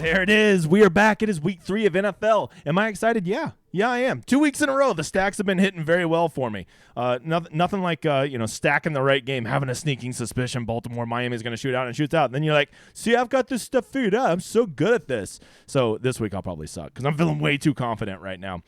There it is. We are back. It is week 3 of NFL. Am I excited? Yeah, I am. 2 weeks in a row, the stacks have been hitting very well for me. Nothing like stacking the right game, having a sneaking suspicion Baltimore, Miami is going to shoot out and shoots out. And then you're like, see, I've got this stuff figured out. I'm so good at this. So this week I'll probably suck because I'm feeling way too confident right now.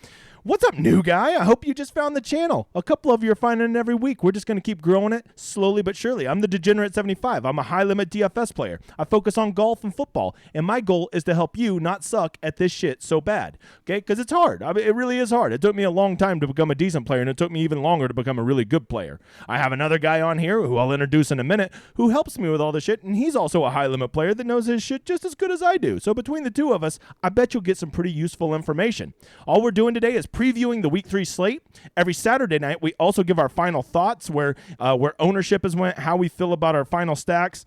What's up, new guy? I hope you just found the channel. A couple of you are finding it every week. We're just going to keep growing it slowly but surely. I'm the Degenerate 75. I'm a high-limit DFS player. I focus on golf and football, and my goal is to help you not suck at this shit so bad, okay? Because it's hard. I mean, it really is hard. It took me a long time to become a decent player, and it took me even longer to become a really good player. I have another guy on here who I'll introduce in a minute who helps me with all this shit, and he's also a high-limit player that knows his shit just as good as I do. So between the two of us, I bet you'll get some pretty useful information. All we're doing today is previewing the Week 3 slate. Every Saturday night, we also give our final thoughts where ownership is went, how we feel about our final stacks.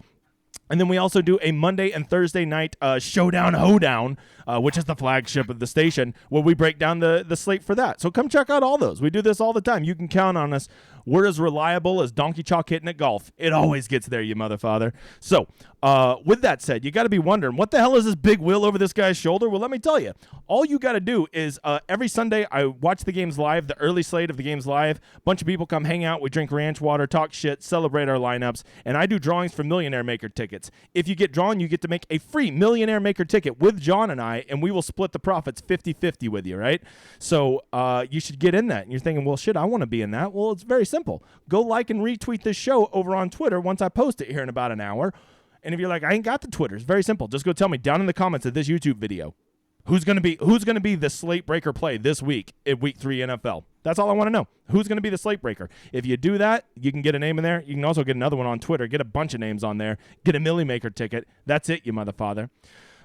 And then we also do a Monday and Thursday night Showdown Hoedown, which is the flagship of the station, where we break down the slate for that. So come check out all those. We do this all the time. You can count on us. We're as reliable as Donkey Chalk hitting at golf. It always gets there, you motherfather. So with that said, you got to be wondering, what the hell is this big wheel over this guy's shoulder? Well, let me tell you. All you got to do is every Sunday I watch the games live, the early slate of the games live. A bunch of people come hang out. We drink ranch water, talk shit, celebrate our lineups, and I do drawings for Millionaire Maker tickets. If you get drawn, you get to make a free Millionaire Maker ticket with John and I, and we will split the profits 50-50 with you, right? So you should get in that. And you're thinking, well, shit, I want to be in that. Well, it's very simple. Go like and retweet this show over on Twitter once I post it here in about an hour. And if you're like, I ain't got the Twitter, it's very simple. Just go tell me down in the comments of this YouTube video who's gonna be the slate breaker play this week in week 3 NFL. That's all I want to know. Who's gonna be the slate breaker? If you do that, you can get a name in there. You can also get another one on Twitter. Get a bunch of names on there. Get a Millie Maker ticket. That's it, you motherfather.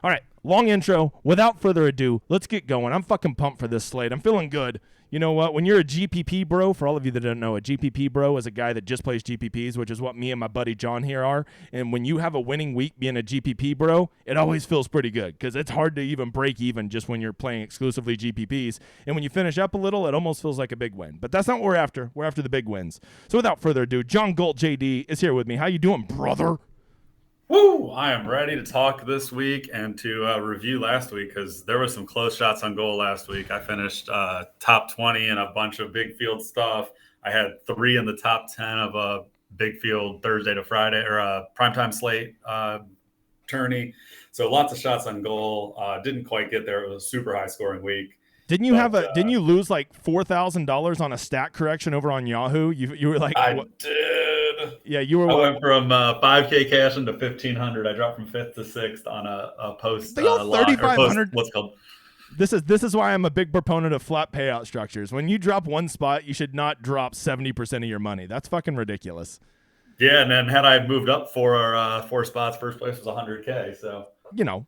All right, long intro. Without further ado, let's get going. I'm fucking pumped for this slate. I'm feeling good. You know what? When you're a GPP bro, for all of you that don't know, a GPP bro is a guy that just plays GPPs, which is what me and my buddy John here are. And when you have a winning week being a GPP bro, it always feels pretty good because it's hard to even break even just when you're playing exclusively GPPs. And when you finish up a little, it almost feels like a big win. But that's not what we're after. We're after the big wins. So without further ado, JohnGaltJD is here with me. How you doing, brother? Woo! I am ready to talk this week and to review last week because there was some close shots on goal last week. I finished top 20 in a bunch of big field stuff. I had 3 in the top 10 of a big field Thursday to Friday or a primetime slate tourney. So lots of shots on goal. Didn't quite get there. It was a super high scoring week. Didn't you lose like $4,000 on a stat correction over on Yahoo? You were like, I did. Yeah, you were. I went from $5K cash into $1,500. I dropped from 5th to 6th on a post. 3,500. What's called? This is why I'm a big proponent of flat payout structures. When you drop one spot, you should not drop 70% of your money. That's fucking ridiculous. Yeah, and then had I moved up 4 spots, first place was $100K. So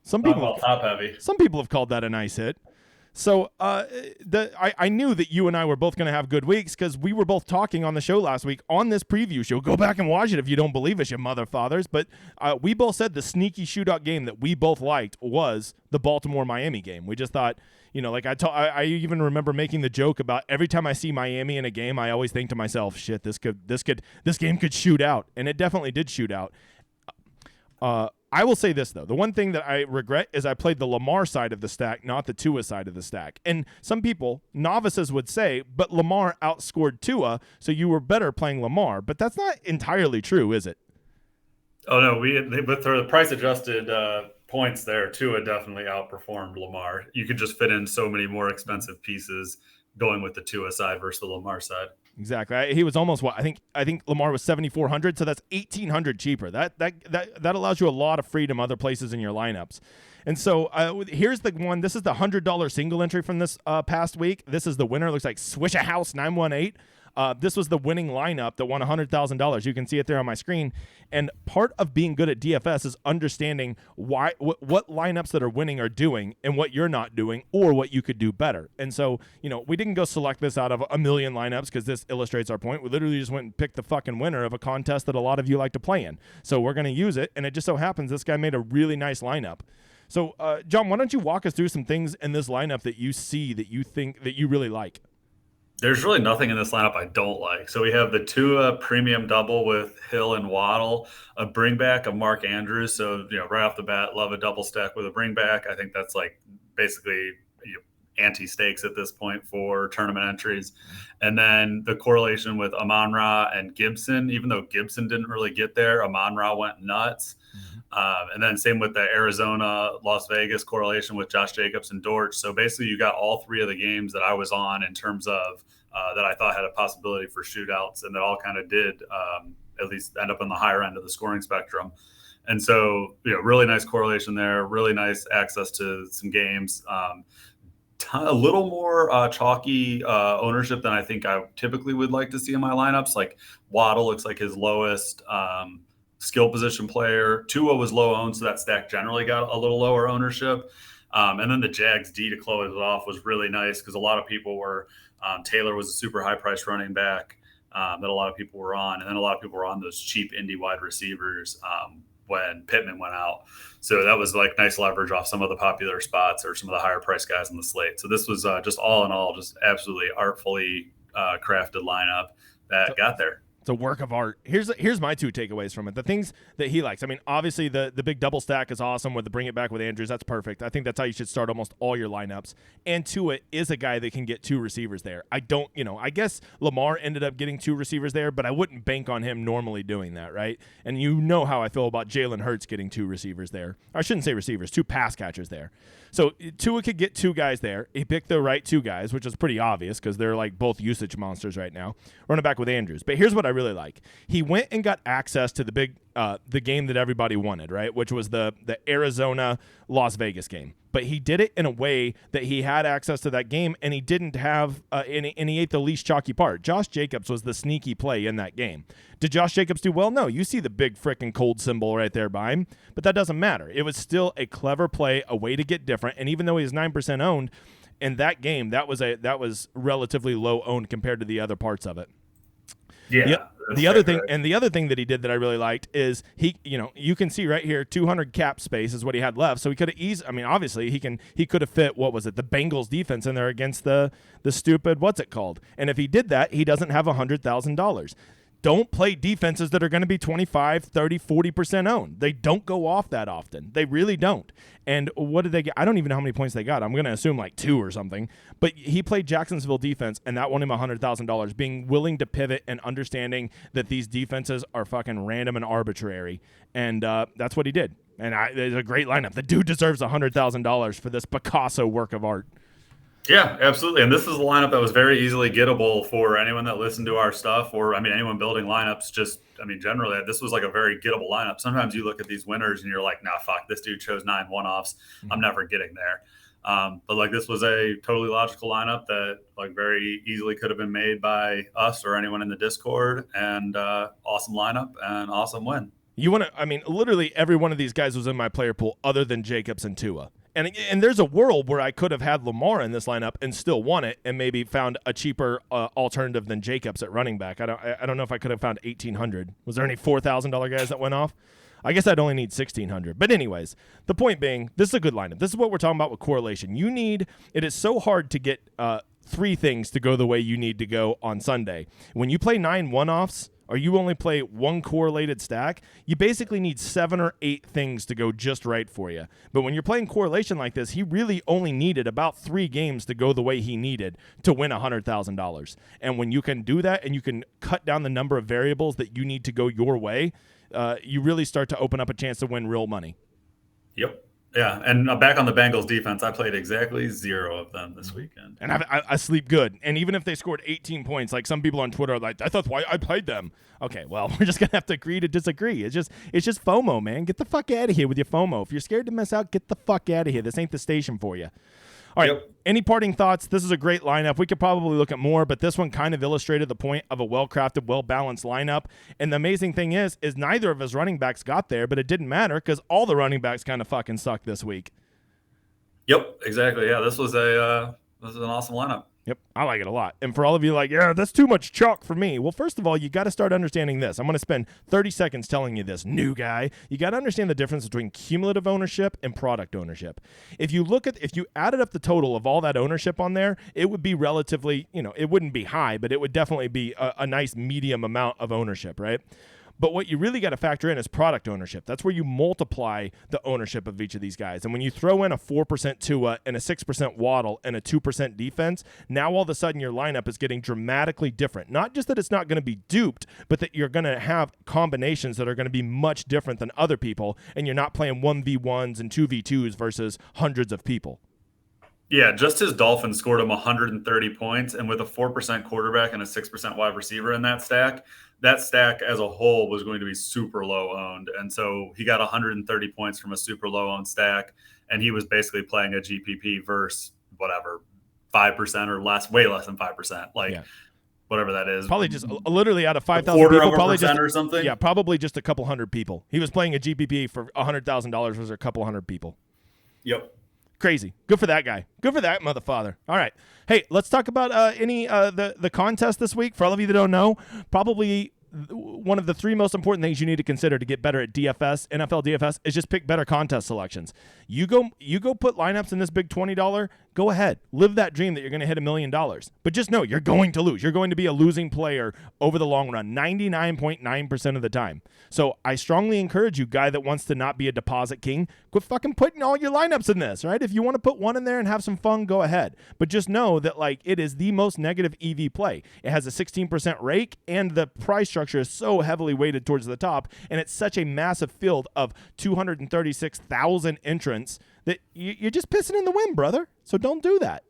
some people top heavy. Some people have called that a nice hit. So I knew that you and I were both going to have good weeks because we were both talking on the show last week on this preview show. Go back and watch it if you don't believe us, you motherfathers. But we both said the sneaky shootout game that we both liked was the Baltimore-Miami game. We just thought, I even remember making the joke about every time I see Miami in a game, I always think to myself, shit, this game could shoot out. And it definitely did shoot out. I will say this, though. The one thing that I regret is I played the Lamar side of the stack, not the Tua side of the stack. And some people, novices, would say, but Lamar outscored Tua, so you were better playing Lamar. But that's not entirely true, is it? Oh, no. With the price-adjusted points there, Tua definitely outperformed Lamar. You could just fit in so many more expensive pieces going with the Tua side versus the Lamar side. Exactly. He was almost I think Lamar was 7,400, so that's 1,800 cheaper. That allows you a lot of freedom other places in your lineups. And so here's the one. This is the $100 single entry from this past week. This is the winner. It looks like Swish a House 918. This was the winning lineup that won $100,000. You can see it there on my screen. And part of being good at DFS is understanding what lineups that are winning are doing and what you're not doing or what you could do better. And so, we didn't go select this out of a million lineups because this illustrates our point. We literally just went and picked the fucking winner of a contest that a lot of you like to play in. So we're going to use it. And it just so happens this guy made a really nice lineup. So, John, why don't you walk us through some things in this lineup that you see that you think that you really like? There's really nothing in this lineup I don't like. So we have the Tua premium double with Hill and Waddle, a bring back of Mark Andrews. So, right off the bat, love a double stack with a bring back. I think that's like basically anti-stakes at this point for tournament entries. And then the correlation with Amon-Ra and Gibson, even though Gibson didn't really get there, Amon-Ra went nuts. And then same with the Arizona, Las Vegas correlation with Josh Jacobs and Dortch. So basically you got all three of the games that I was on in terms of that I thought had a possibility for shootouts, and that all kind of did at least end up on the higher end of the scoring spectrum. And so, really nice correlation there, really nice access to some games. A little more chalky ownership than I think I typically would like to see in my lineups. Like Waddle looks like his lowest skill position player. Tua was low owned, so that stack generally got a little lower ownership. And then the Jags D to close it off was really nice because a lot of people were Taylor was a super high price running back that a lot of people were on, and then a lot of people were on those cheap Indy wide receivers when Pittman went out. So that was like nice leverage off some of the popular spots or some of the higher price guys on the slate. So this was just all in all, just absolutely artfully crafted lineup that got there. It's a work of art. Here's my two takeaways from it. The things that he likes. I mean, obviously the big double stack is awesome with the bring it back with Andrews. That's perfect. I think that's how you should start almost all your lineups. And Tua is a guy that can get two receivers there. I guess Lamar ended up getting two receivers there, but I wouldn't bank on him normally doing that, right? And you know how I feel about Jalen Hurts getting two receivers there. I shouldn't say receivers, two pass catchers there. So Tua could get two guys there. He picked the right two guys, which is pretty obvious because they're like both usage monsters right now. Running back with Andrews. But here's what I really like. He went and got access to the game that everybody wanted, right? Which was the Arizona Las Vegas game. But he did it in a way that he had access to that game, and he didn't have and he ate the least chalky part. Josh Jacobs was the sneaky play in that game. Did Josh Jacobs do well? No. You see the big freaking cold symbol right there by him, but that doesn't matter. It was still a clever play, a way to get different, and even though he was 9% owned in that game, that was relatively low owned compared to the other parts of it. Yeah. The other thing that he did that I really liked is you can see right here 200 cap space is what he had left. So he could have obviously he could have fit, what was it, the Bengals defense in there against the stupid, what's it called? And if he did that, he doesn't have $100,000. Don't play defenses that are going to be 25, 30, 40% owned. They don't go off that often. They really don't. And what did they get? I don't even know how many points they got. I'm going to assume like 2 or something. But he played Jacksonville defense, and that won him $100,000, being willing to pivot and understanding that these defenses are fucking random and arbitrary. And that's what he did. And it's a great lineup. The dude deserves $100,000 for this Picasso work of art. Yeah, absolutely. And this is a lineup that was very easily gettable for anyone that listened to our stuff, or anyone building lineups. Generally, this was like a very gettable lineup. Sometimes you look at these winners and you're like, nah, fuck, this dude chose 9 one-offs. I'm never getting there. But this was a totally logical lineup that very easily could have been made by us or anyone in the Discord, and awesome lineup and awesome win. Literally every one of these guys was in my player pool other than Jacobs and Tua. And there's a world where I could have had Lamar in this lineup and still won it, and maybe found a cheaper alternative than Jacobs at running back. I don't know if I could have found $1,800. Was there any $4,000 guys that went off? I guess I'd only need $1,600. But anyways, the point being, this is a good lineup. This is what we're talking about with correlation. It is so hard to get 3 things to go the way you need to go on Sunday. When you play 9 one-offs, or you only play 1 correlated stack, you basically need 7 or 8 things to go just right for you. But when you're playing correlation like this, he really only needed about 3 games to go the way he needed to win $100,000. And when you can do that and you can cut down the number of variables that you need to go your way, you really start to open up a chance to win real money. Yep. Yeah, and back on the Bengals defense, I played exactly 0 of them this weekend. And I sleep good. And even if they scored 18 points, like some people on Twitter are like, that's why I played them. Okay, well, we're just going to have to agree to disagree. It's just FOMO, man. Get the fuck out of here with your FOMO. If you're scared to miss out, get the fuck out of here. This ain't the station for you. All right, Yep. Any parting thoughts? This is a great lineup. We could probably look at more, but this one kind of illustrated the point of a well-crafted, well-balanced lineup. And the amazing thing is neither of his running backs got there, but it didn't matter because all the running backs kind of fucking sucked this week. Yep, exactly. Yeah, this was an awesome lineup. Yep, I like it a lot. And for all of you like, yeah, that's too much chalk for me. Well, first of all, you got to start understanding this. I'm going to spend 30 seconds telling you this, new guy. You got to understand the difference between cumulative ownership and product ownership. If you added up the total of all that ownership on there, it would be relatively, it wouldn't be high, but it would definitely be a nice medium amount of ownership, right? But what you really got to factor in is product ownership. That's where you multiply the ownership of each of these guys. And when you throw in a 4% Tua and a 6% Waddle and a 2% defense, now all of a sudden your lineup is getting dramatically different. Not just that it's not going to be duped, but that you're going to have combinations that are going to be much different than other people, and you're not playing 1v1s and 2v2s versus hundreds of people. Yeah, just his Dolphins scored him 130 points, and with a 4% quarterback and a 6% wide receiver in that stack as a whole was going to be super low owned. And so he got 130 points from a super low owned stack, and he was basically playing a GPP versus whatever, 5% or less, way less than 5%. Whatever that is. Probably just literally out of 5,000 people, probably just or something. Yeah, probably just a couple hundred people. He was playing a GPP for $100,000 was a couple hundred people. Yep. Crazy. Good for that guy. Good for that motherfather. All right. Hey, let's talk about the contest this week. For all of you that don't know, probably one of the three most important things you need to consider to get better at DFS, NFL DFS, is just pick better contest selections. You go put lineups in this big $20. Go ahead. Live that dream that you're going to hit $1 million. But just know you're going to lose. You're going to be a losing player over the long run, 99.9% of the time. So I strongly encourage you, guy that wants to not be a deposit king, quit fucking putting all your lineups in this, right? If you want to put one in there and have some fun, go ahead. But just know that it is the most negative EV play. It has a 16% rake, and the price structure is so heavily weighted towards the top, and it's such a massive field of 236,000 entrants that you're just pissing in the wind, brother. So don't do that.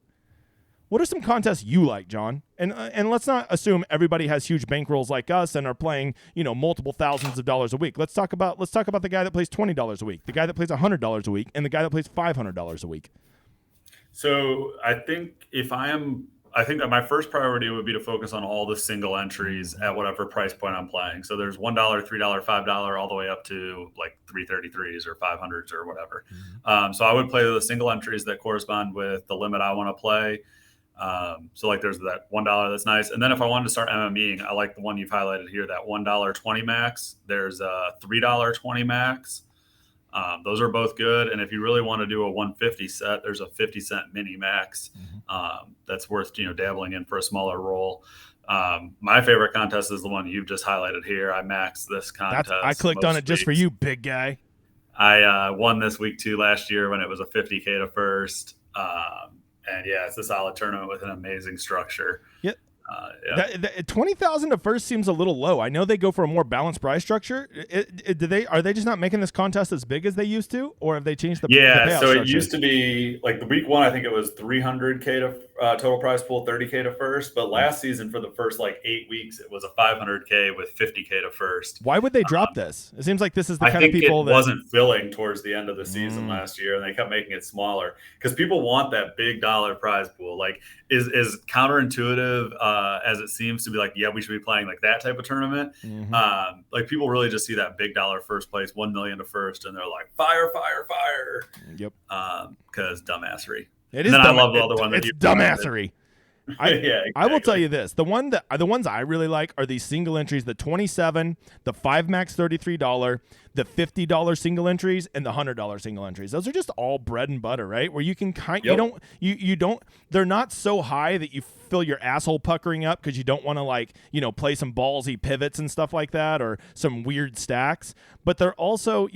What are some contests you like, John? And let's not assume everybody has huge bankrolls like us and are playing, multiple thousands of dollars a week. Let's talk about the guy that plays $20 a week, the guy that plays $100 a week, and the guy that plays $500 a week. So I think that my first priority would be to focus on all the single entries at whatever price point I'm playing. So there's $1, $3, $5, all the way up to like 333s or 500s or whatever. Mm-hmm. So I would play the single entries that correspond with the limit I want to play. So there's that $1 that's nice. And then if I wanted to start MMEing, I like the one you've highlighted here, that $1.20 max. There's a $3.20 max. Those are both good. And if you really want to do a 150 set, there's a 50-cent mini max. That's worth, dabbling in for a smaller roll. My favorite contest is the one you've just highlighted here. I maxed this contest. I clicked on it just for you, big guy. I won this week too last year when it was a 50K to first. And yeah, it's a solid tournament with an amazing structure. Yep. 20,000 to first seems a little low. I know they go for a more balanced price structure. Are they just not making this contest as big as they used to, or have they changed the payout so structure? It used to be like the week one, I think it was 300K to total prize pool, 30K to first. But last season for the first 8 weeks, it was a 500K with 50K to first. Why would they drop this? It seems like this is the kind of people I think it wasn't filling towards the end of the season last year, and they kept making it smaller because people want that big dollar prize pool. Is counterintuitive as it seems to be, we should be playing that type of tournament. People really just see that big dollar first place, 1 million to first, and they're like, fire. Yep. Because dumbassery. It is. And then I love the other one. It's dumbassery. Exactly. I will tell you this: the ones I really like are these single entries: the 27, the 5 max $33, the $50 single entries, and the $100 single entries. Those are just all bread and butter, right? Where you can you don't. They're not so high that you feel your asshole puckering up because you don't want to play some ballsy pivots and stuff like that, or some weird stacks. But they're also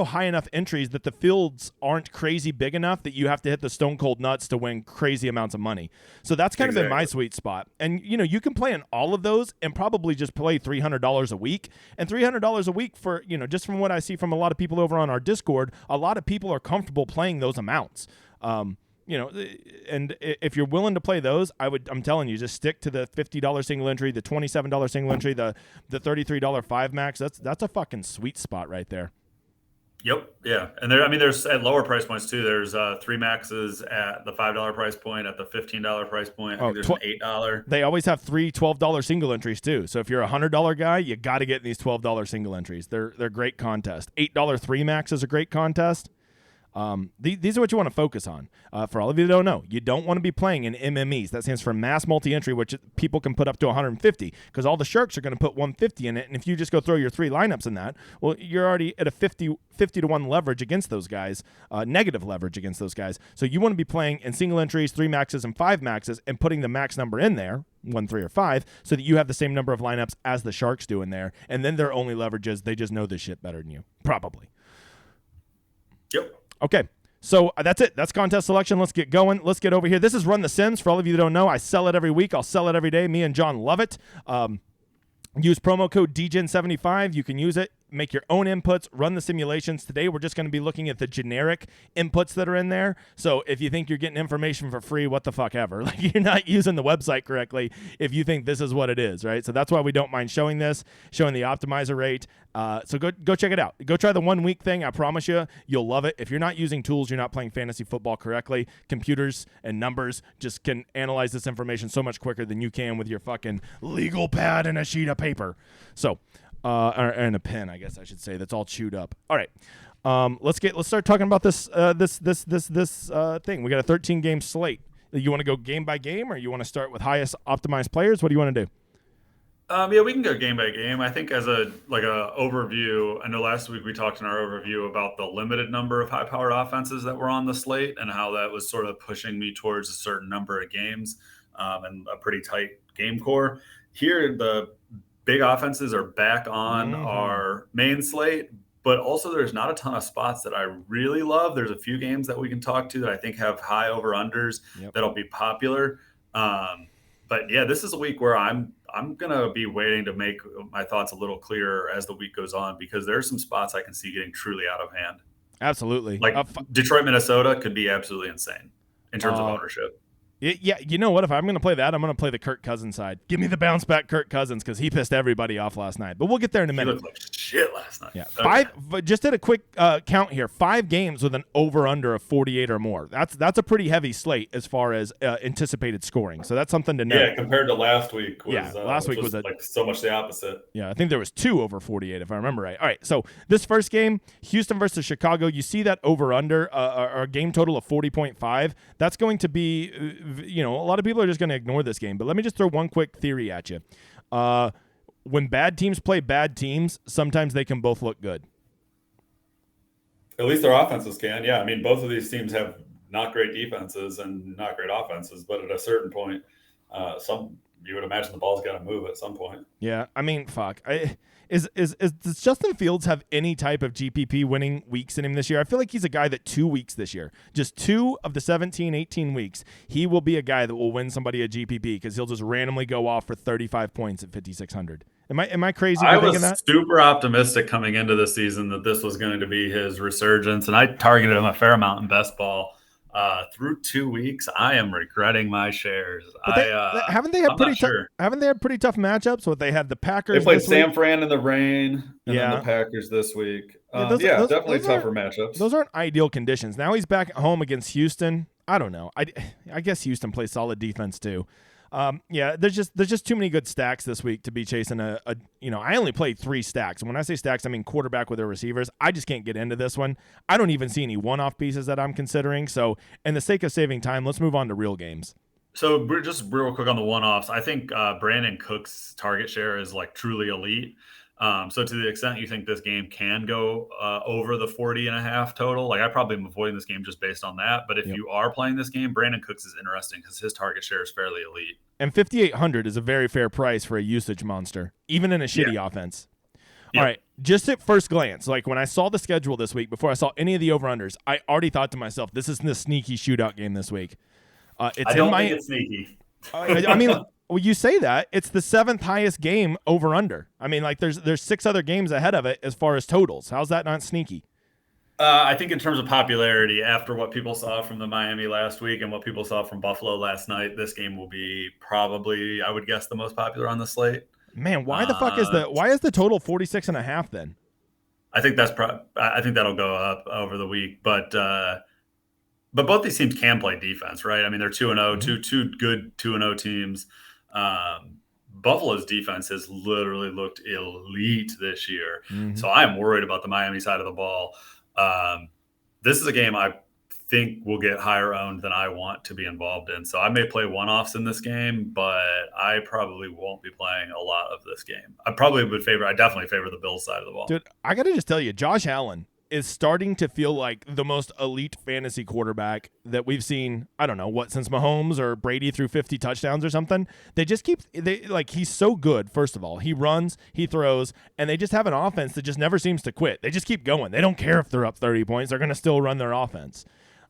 high enough entries that the fields aren't crazy big enough that you have to hit the stone cold nuts to win crazy amounts of money. So that's kind of been my sweet spot. And you can play in all of those and probably just play $300 a week. And $300 a week for just from what I see from a lot of people over on our Discord, a lot of people are comfortable playing those amounts. And if you're willing to play those, I'm telling you, just stick to the $50 single entry, the $27 single entry, the $33 5 max. That's a fucking sweet spot right there. Yep. Yeah. And there's at lower price points too. There's 3 maxes at the $5 price point, at the $15 price point. I think there's an $8. They always have 3 $12 single entries too. So if you're a $100 guy, you got to get in these $12 single entries. They're great contest. $8 3 max is a great contest. These are what you want to focus on. For all of you that don't know, you don't want to be playing in MMEs. That stands for mass multi-entry, which people can put up to 150 because all the sharks are going to put 150 in it. And if you just go throw your 3 lineups in that, well, you're already at a 50 to 1 leverage against those guys, negative leverage against those guys. So you want to be playing in single entries, 3 maxes, and 5 maxes, and putting the max number in there, 1, 3, or 5, so that you have the same number of lineups as the sharks do in there. And then their only leverage is they just know this shit better than you, probably. Yep. Okay, so that's it. That's contest selection. Let's get going. Let's get over here. This is Run the Sims. For all of you that don't know, I sell it every week. I'll sell it every day. Me and John love it. Use promo code DGen75. You can use it. Make your own inputs, run the simulations. Today, we're just going to be looking at the generic inputs that are in there. So if you think you're getting information for free, what the fuck ever. Like, you're not using the website correctly if you think this is what it is, right? So that's why we don't mind showing this, showing the optimizer rate. So go check it out. Go try the 1 week thing. I promise you'll love it. If you're not using tools, you're not playing fantasy football correctly. Computers and numbers just can analyze this information so much quicker than you can with your fucking legal pad and a sheet of paper. So, and a pen, I guess I should say, that's all chewed up. All right, let's start talking about this thing. We got a 13 game slate. You want to go game by game, or you want to start with highest optimized players? What do you want to do? Yeah, we can go game by game. I think as a overview, I know last week we talked in our overview about the limited number of high-powered offenses that were on the slate and how that was sort of pushing me towards a certain number of games and a pretty tight game core. Here, the big offenses are back on our main slate, but also there's not a ton of spots that I really love. There's a few games that we can talk to that I think have high over-unders that'll be popular. But yeah, this is a week where I'm gonna be waiting to make my thoughts a little clearer as the week goes on, because there's some spots I can see getting truly out of hand. Absolutely. Like Detroit, Minnesota could be absolutely insane in terms of ownership. Yeah, you know what? If I'm going to play that, I'm going to play the Kirk Cousins side. Give me the bounce back Kirk Cousins, because he pissed everybody off last night. But we'll get there in a minute. He looked like shit last night. Yeah, just did a quick count here. 5 games with an over-under of 48 or more. That's a pretty heavy slate as far as anticipated scoring. So that's something to know. Yeah, compared to last week. Last week was like so much the opposite. Yeah, I think there was 2 over 48 if I remember right. All right, so this first game, Houston versus Chicago, you see that over-under or a game total of 40.5. That's going to be, a lot of people are just going to ignore this game. But let me just throw one quick theory at you. When bad teams play bad teams, sometimes they can both look good. At least their offenses can. Yeah, I mean, both of these teams have not great defenses and not great offenses, but at a certain point, you would imagine the ball's got to move at some point. Yeah, I mean, fuck. Does Justin Fields have any type of GPP winning weeks in him this year? I feel like he's a guy that 2 weeks this year, just 2 of the 17, 18 weeks, he will be a guy that will win somebody a GPP because he'll just randomly go off for 35 points at 5,600. Am I crazy for thinking that? I was super optimistic coming into the season that this was going to be his resurgence, and I targeted him a fair amount in best ball. Through 2 weeks, I am regretting my shares. Haven't they had pretty tough matchups? What they had the Packers. They played San Fran in the rain, and then the Packers this week. Those definitely tougher matchups. Those aren't ideal conditions. Now he's back at home against Houston. I don't know. I guess Houston plays solid defense too. There's just too many good stacks this week to be chasing I only played 3 stacks. And when I say stacks, I mean quarterback with their receivers. I just can't get into this one. I don't even see any one-off pieces that I'm considering. So in the sake of saving time, let's move on to real games. So just real quick on the one-offs, I think Brandon Cook's target share is like truly elite. So to the extent you think this game can go over the 40.5 total, like I probably am avoiding this game just based on that. But if you are playing this game, Brandon Cooks is interesting because his target share is fairly elite. And 5,800 is a very fair price for a usage monster, even in a shitty offense. All right, just at first glance, like when I saw the schedule this week, before I saw any of the over-unders, I already thought to myself, this is the sneaky shootout game this week. I don't think it's sneaky. I mean, well, you say that. It's the 7th highest game over-under. I mean, like there's 6 other games ahead of it as far as totals. How's that not sneaky? I think in terms of popularity, after what people saw from the Miami last week and what people saw from Buffalo last night, this game will be probably, I would guess, the most popular on the slate. Man, why the fuck is the total 46.5 then? I think I think that'll go up over the week, but both these teams can play defense, right? I mean, they're 2-0, two good 2-0 teams. Buffalo's defense has literally looked elite this year. So I'm worried about the Miami side of the ball. this is a game I think will get higher owned than I want to be involved in. So I may play one-offs in this game, but I probably won't be playing a lot of this game. I definitely favor the Bills side of the ball. Dude, I got to just tell you, Josh Allen is starting to feel like the most elite fantasy quarterback that we've seen, I don't know, since Mahomes or Brady threw 50 touchdowns or something. He's so good, first of all. He runs, he throws, and they just have an offense that just never seems to quit. They just keep going. They don't care if they're up 30 points. They're going to still run their offense.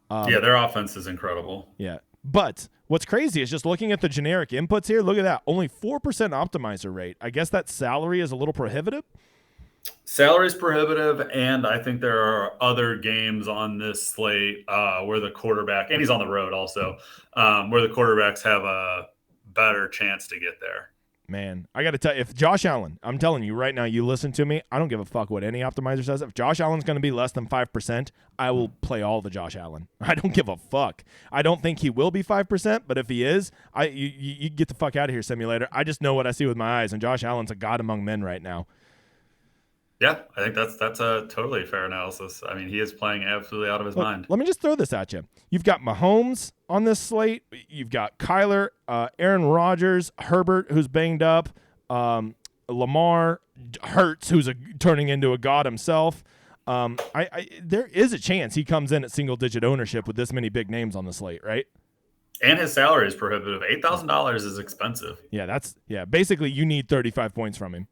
Their offense is incredible. Yeah. But what's crazy is just looking at the generic inputs here. Look at that. Only 4% optimizer rate. I guess that salary is a little prohibitive. Salary is prohibitive, and I think there are other games on this slate where the quarterback, and he's on the road also, where the quarterbacks have a better chance to get there. Man, I got to tell you, if Josh Allen, I'm telling you right now, you listen to me, I don't give a fuck what any optimizer says. If Josh Allen's going to be less than 5%, I will play all the Josh Allen. I don't give a fuck. I don't think he will be 5%, but if he is, you get the fuck out of here, simulator. I just know what I see with my eyes, and Josh Allen's a god among men right now. Yeah, I think that's a totally fair analysis. I mean, he is playing absolutely out of his mind. Let me just throw this at you. You've got Mahomes on this slate. You've got Kyler, Aaron Rodgers, Herbert, who's banged up, Lamar, Hurts, who's turning into a god himself. There is a chance he comes in at single-digit ownership with this many big names on the slate, right? And his salary is prohibitive. $8,000 is expensive. Yeah, basically you need 35 points from him.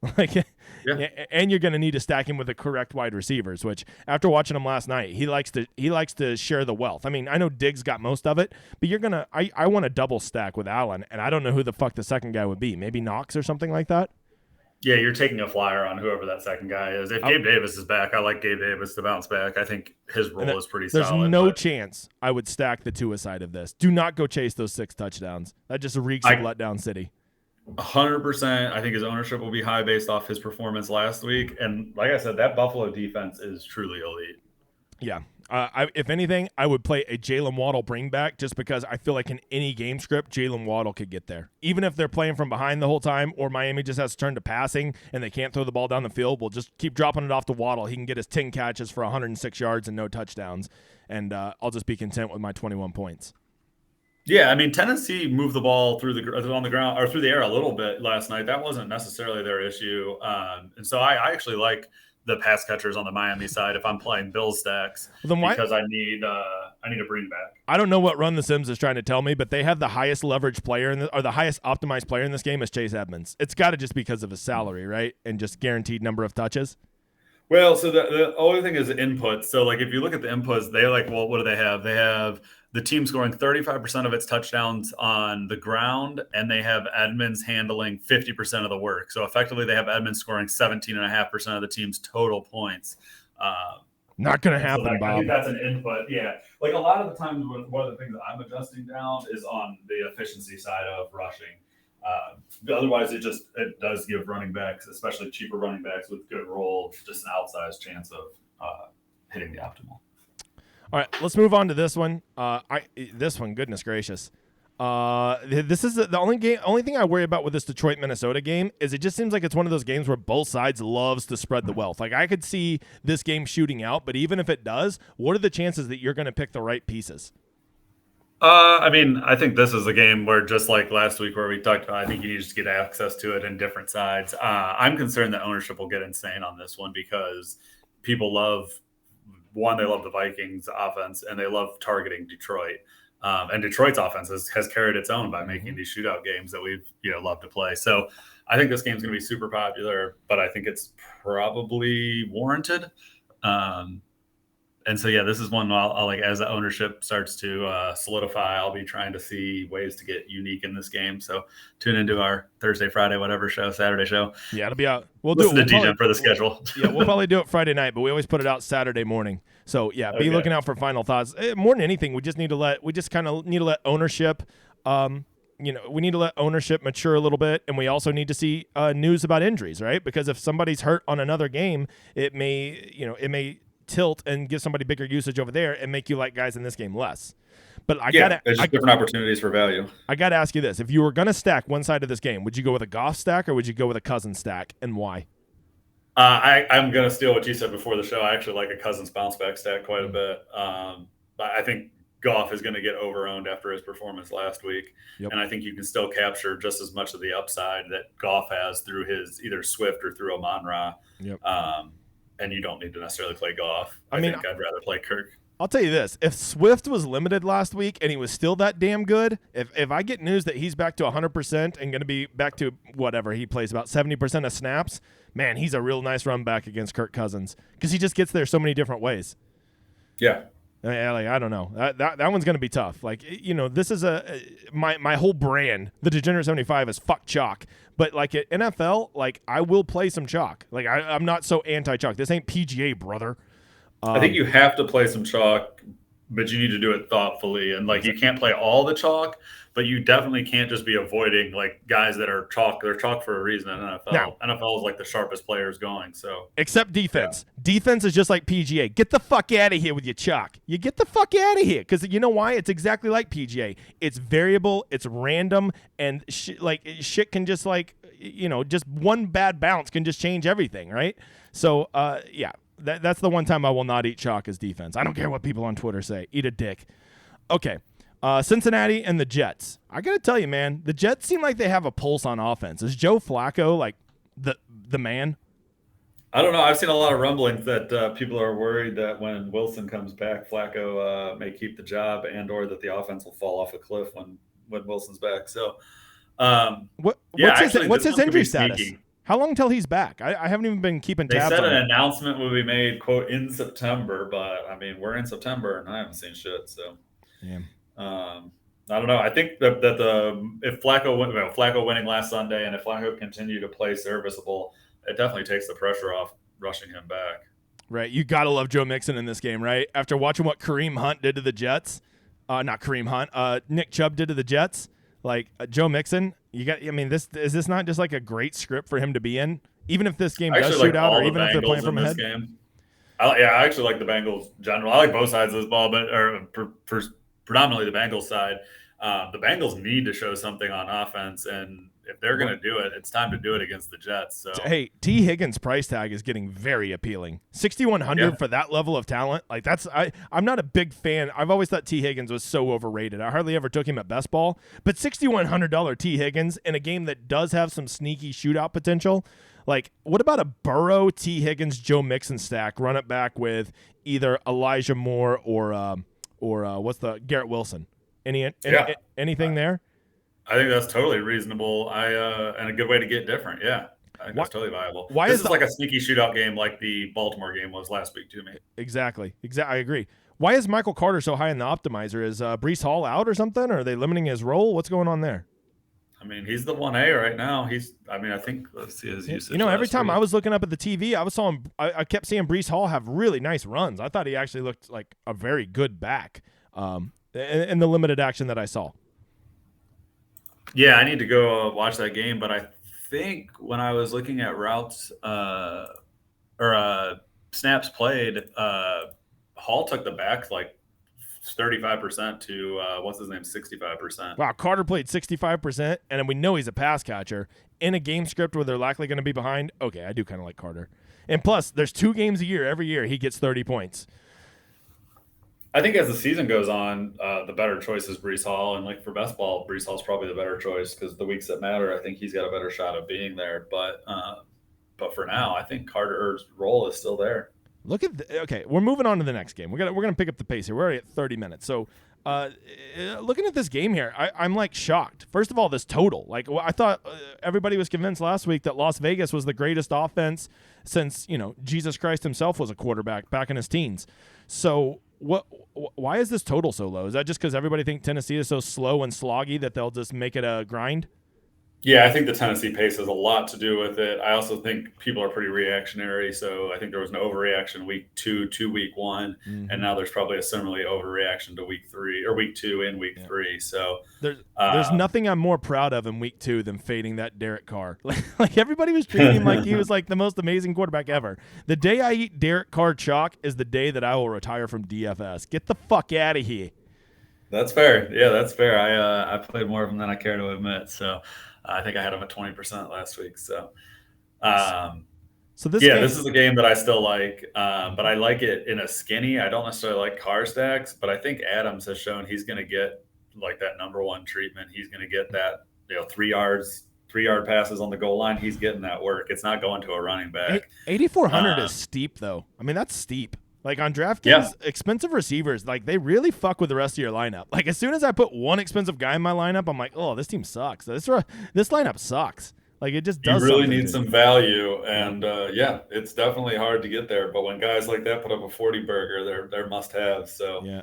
And you're going to need to stack him with the correct wide receivers, which after watching him last night, he likes to share the wealth. I mean, I know Diggs got most of it, but I want to double stack with Allen, and I don't know who the fuck the second guy would be. Maybe Knox or something like that. Yeah, you're taking a flyer on whoever that second guy is. If Gabe Davis is back, I like Gabe Davis to bounce back. I think his role is pretty solid. There's no chance I would stack the Tua side of this. Do not go chase those 6 touchdowns. That just reeks of letdown city. 100%. I think his ownership will be high based off his performance last week. And like I said, that Buffalo defense is truly elite. Yeah. If anything, I would play a Jalen Waddle bring back just because I feel like in any game script, Jalen Waddle could get there. Even if they're playing from behind the whole time or Miami just has to turn to passing and they can't throw the ball down the field, we'll just keep dropping it off to Waddle. He can get his 10 catches for 106 yards and no touchdowns, and I'll just be content with my 21 points. Yeah, I mean, Tennessee moved the ball on the ground or through the air a little bit last night. That wasn't necessarily their issue, and so I actually like the pass catchers on the Miami side if I'm playing Bills stacks because I need a bring back. I don't know what Run the Sims is trying to tell me, but they have the highest leverage player or the highest optimized player in this game is Chase Edmonds. It's got to just because of his salary, right? And just guaranteed number of touches. Well, so the only thing is inputs. So like if you look at the inputs, what do they have? They have the team scoring 35% of its touchdowns on the ground, and they have Edmonds handling 50% of the work. So effectively, they have Edmonds scoring 17.5% of the team's total points. Not going to happen, Bob. I think that's an input. Yeah. Like a lot of the times, one of the things that I'm adjusting down is on the efficiency side of rushing. Otherwise, it does give running backs, especially cheaper running backs with good role, just an outsized chance of hitting the optimal. All right, let's move on to this one. This one, goodness gracious. This is the only thing I worry about with this Detroit-Minnesota game is it just seems like it's one of those games where both sides loves to spread the wealth. Like I could see this game shooting out, but even if it does, what are the chances that you're going to pick the right pieces? I mean, I think this is a game where just like last week where we talked about, I think you need to just get access to it in different sides. I'm concerned that ownership will get insane on this one because people they love the Vikings offense and they love targeting Detroit. And Detroit's offense has carried its own by making these shootout games that we've loved to play. So I think this game's going to be super popular, but I think it's probably warranted. And so, yeah, this is one I'll like as the ownership starts to solidify, I'll be trying to see ways to get unique in this game. So tune into our Thursday, Friday, whatever show, Saturday show. Yeah, it'll be out. Listen to DJ for the schedule. Yeah, we'll probably do it Friday night, but we always put it out Saturday morning. So, yeah, be looking out for final thoughts. More than anything, we just kind of need to let ownership we need to let ownership mature a little bit, and we also need to see news about injuries, right? Because if somebody's hurt on another game, it may tilt and give somebody bigger usage over there and make you like guys in this game less. But there's just different opportunities for value. I got to ask you this. If you were going to stack one side of this game, would you go with a Goff stack or would you go with a Cousins stack, and why? I'm going to steal what you said before the show. I actually like a Cousins bounce back stat quite a bit. But I think Goff is going to get over-owned after his performance last week. Yep. And I think you can still capture just as much of the upside that Goff has through his either Swift or through Amon-Ra. Yep. And you don't need to necessarily play Goff. I mean, think I'd rather play Kirk. I'll tell you this. If Swift was limited last week and he was still that damn good, if I get news that he's back to 100% and going to be back to whatever, he plays about 70% of snaps, man, he's a real nice run back against Kirk Cousins because he just gets there so many different ways. Yeah. I don't know. That one's going to be tough. Like, this is my whole brand, the Degenerate 75 is fuck chalk. But like at NFL, like I will play some chalk. Like I'm not so anti-chalk. This ain't PGA, brother. I think you have to play some chalk, but you need to do it thoughtfully. And like you can't play all the chalk, but you definitely can't just be avoiding like guys that are chalk. They're chalk for a reason in NFL. No. NFL is like the sharpest players going. So except defense. Yeah. Defense is just like PGA. Get the fuck out of here with your chalk. You get the fuck out of here because you know why? It's exactly like PGA. It's variable. It's random, and shit can just just one bad bounce can just change everything, right? So yeah. That's the one time I will not eat chalk as defense. I don't care what people on Twitter say. Eat a dick. Okay. Cincinnati and the Jets. I got to tell you, man, the Jets seem like they have a pulse on offense. Is Joe Flacco like the man? I don't know. I've seen a lot of rumblings that people are worried that when Wilson comes back, Flacco may keep the job and or that the offense will fall off a cliff when Wilson's back. So what's his injury status? Sneaky. How long till he's back? I haven't even been keeping tabs on it. They said an announcement will be made, quote, in September, but I mean, we're in September and I haven't seen shit. So, yeah. I don't know. I think that if Flacco winning last Sunday and if Flacco continue to play serviceable, it definitely takes the pressure off rushing him back. Right. You got to love Joe Mixon in this game, right? After watching what Kareem Hunt did to the Jets, not Kareem Hunt, Nick Chubb did to the Jets. Like Joe Mixon, is this not just like a great script for him to be in? Even if this game does shoot out, or even if they're playing from ahead. I actually like the Bengals in general. I like both sides of this ball, but predominantly the Bengals side. The Bengals need to show something on offense, and if they're going to do it, it's time to do it against the Jets. So hey, T. Higgins' price tag is getting very appealing. 6,100 for that level of talent. Like I'm not a big fan. I've always thought T. Higgins was so overrated. I hardly ever took him at best ball, but $6,100 T. Higgins in a game that does have some sneaky shootout potential. Like, what about a Burrow, T. Higgins, Joe Mixon stack? Run it back with either Elijah Moore or what's the Garrett Wilson? Anything there? I think that's totally reasonable. And a good way to get different. Yeah, I think that's totally viable. This is like a sneaky shootout game, like the Baltimore game was last week to me. Exactly. I agree. Why is Michael Carter so high in the optimizer? Is Breece Hall out or something? Or are they limiting his role? What's going on there? I mean, he's the 1A right now. I think let's see his usage. Every time I was looking up at the TV, I kept seeing Breece Hall have really nice runs. I thought he actually looked like a very good back in the limited action that I saw. Yeah, I need to go watch that game, but I think when I was looking at routes snaps played, Hall took the back like 35% to what's his name, 65%. Wow, Carter played 65%, and then we know he's a pass catcher in a game script where they're likely going to be behind. Okay, I do kind of like Carter, and plus, there's 2 games a year. Every year he gets 30 points. I think as the season goes on, the better choice is Breece Hall. And like for best ball, Breece Hall's probably the better choice because the weeks that matter, I think he's got a better shot of being there. But for now, I think Carter's role is still there. Okay, we're moving on to the next game. We're gonna pick up the pace here. We're already at 30 minutes. So looking at this game here, I'm like shocked. First of all, this total. Like I thought everybody was convinced last week that Las Vegas was the greatest offense since Jesus Christ himself was a quarterback back in his teens. So why is this total so low? Is that just because everybody thinks Tennessee is so slow and sloggy that they'll just make it a grind? Yeah, I think the Tennessee pace has a lot to do with it. I also think people are pretty reactionary. So I think there was an overreaction week 2 to week 1, and now there's probably a similarly overreaction to week 3 or week 2 and week 3. So there's nothing I'm more proud of in week 2 than fading that Derek Carr. Like everybody was treating him like he was like the most amazing quarterback ever. The day I eat Derek Carr chalk is the day that I will retire from DFS. Get the fuck out of here. That's fair. Yeah, that's fair. I played more of them than I care to admit. So I think I had him at 20% last week. So, So this Yeah, game, this is a game that I still like, but I like it in a skinny. I don't necessarily like car stacks, but I think Adams has shown he's going to get like that number one treatment. He's going to get that 3 yard passes on the goal line. He's getting that work. It's not going to a running back. 8,400 is steep though. I mean, that's steep. Like on DraftKings, Yeah. expensive receivers, like they really fuck with the rest of your lineup. Like as soon as I put one expensive guy in my lineup, I'm like, oh, this team sucks. This lineup sucks. Like it just does. You really something need to some it. value, and it's definitely hard to get there. But when guys like that put up a 40 burger, they're must-have. So, Yeah.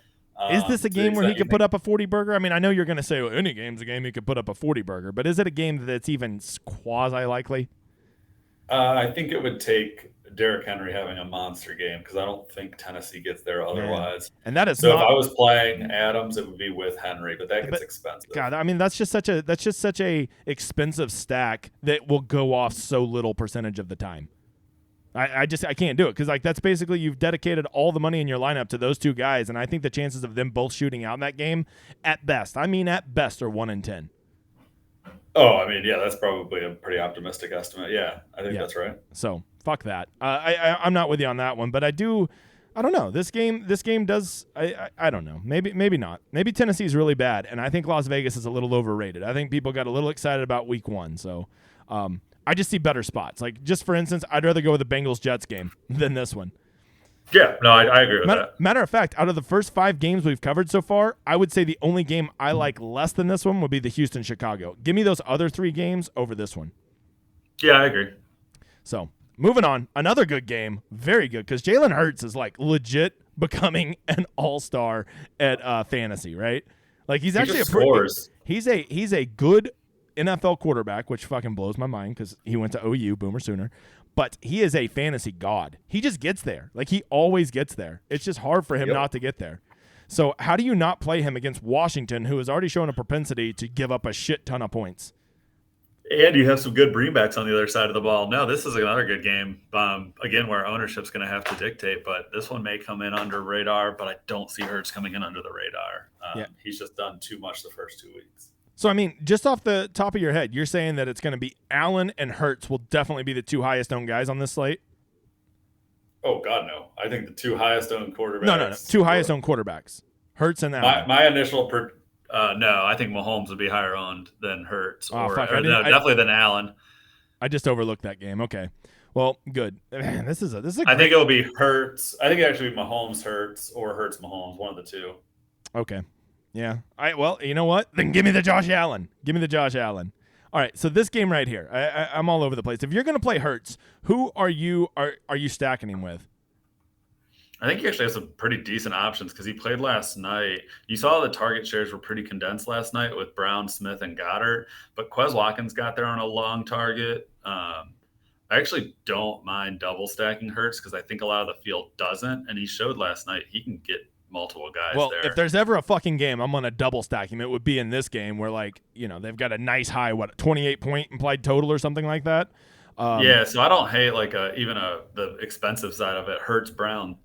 Is this a game where he could put up a 40 burger? I mean, I know you're going to say, well, any game's a game he could put up a 40 burger, but is it a game that's even quasi likely? I think it would take Derrick Henry having a monster game because I don't think Tennessee gets there otherwise. And that is So not. if I was playing Adams, it would be with Henry, but that gets expensive. God, I mean, that's just such a expensive stack that will go off so little percentage of the time. I can't do it because like that's basically you've dedicated all the money in your lineup to those two guys, and I think the chances of them both shooting out in that game, at best, are 1 in 10. Oh, I mean, yeah, that's probably a pretty optimistic estimate. Yeah, I think that's right. So fuck that. I'm not with you on that one, but I don't know. This game does. I don't know. Maybe not. Maybe Tennessee's really bad, and I think Las Vegas is a little overrated. I think people got a little excited about Week 1, so I just see better spots. Like just for instance, I'd rather go with the Bengals Jets game than this one. Yeah, no, I agree with that. Matter of fact, out of the first 5 games we've covered so far, I would say the only game I like less than this one would be the Houston-Chicago. Give me those other 3 games over this one. Yeah, I agree. So moving on, another good game, very good, because Jalen Hurts is like legit becoming an all-star at fantasy, right? Like he's actually he's a good NFL quarterback, which fucking blows my mind because he went to OU, Boomer Sooner. But he is a fantasy god. He just gets there. Like he always gets there. It's just hard for him not to get there. So how do you not play him against Washington, who has already shown a propensity to give up a shit ton of points? And you have some good bringbacks on the other side of the ball. No, this is another good game. Again, where ownership's going to have to dictate, but this one may come in under radar, but I don't see Hurts coming in under the radar. He's just done too much the first 2 weeks. So, I mean, just off the top of your head, you're saying that it's going to be Allen and Hurts will definitely be the 2 highest owned guys on this slate? Oh, God, no. I think the 2 highest owned quarterbacks. No. 2 highest owned quarterbacks. Hurts and Allen. My initial no, I think Mahomes would be higher owned than Hurts definitely than Allen. I just overlooked that game. Okay. Well, good. Man, this is a I think it'll be Hurts. I think it actually be Mahomes Hurts or Hurts Mahomes, one of the 2. Okay. Yeah. Well, you know what? Then give me the Josh Allen. All right. So this game right here, I'm all over the place. If you're going to play Hurts, who are you stacking him with? I think he actually has some pretty decent options because he played last night. You saw the target shares were pretty condensed last night with Brown, Smith, and Goddard, but Quez Watkins got there on a long target. I actually don't mind double stacking Hurts because I think a lot of the field doesn't, and he showed last night he can get multiple guys there. If there's ever a fucking game I'm going to double stack him, it would be in this game where, like, they've got a nice high, 28-point implied total or something like that. So I don't hate the expensive side of it. Hurts, Brown,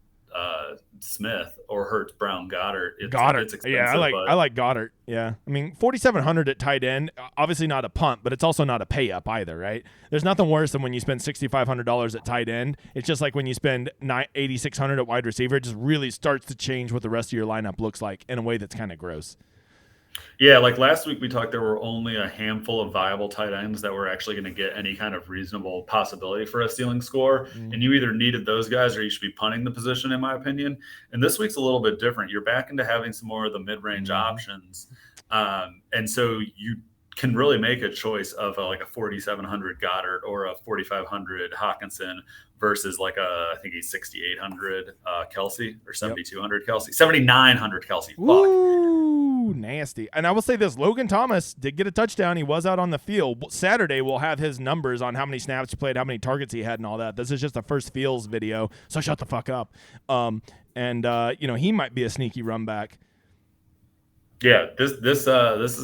Smith, or Hurts, Brown, Goddard. It's expensive. Yeah, I like Goddard. Yeah, I mean 4,700 at tight end. Obviously not a punt, but it's also not a pay up either, right? There's nothing worse than when you spend $6,500 at tight end. It's just like when you spend $8,600 at wide receiver. It just really starts to change what the rest of your lineup looks like in a way that's kind of gross. Yeah, like last week we talked, there were only a handful of viable tight ends that were actually going to get any kind of reasonable possibility for a ceiling score. And you either needed those guys or you should be punting the position, in my opinion. And this week's a little bit different. You're back into having some more of the mid-range options. And so you can really make a choice of like a 4,700 Goddard or a 4,500 Hawkinson versus like I think he's 6,800 Kelsey or 7,200 Kelsey, 7,900 Kelsey. Ooh, nasty. And I will say this, Logan Thomas did get a touchdown. He was out on the field. Saturday we'll have his numbers on how many snaps he played, how many targets he had and all that. This is just the first feels video, so shut the fuck up. He might be a sneaky run back. Yeah, this is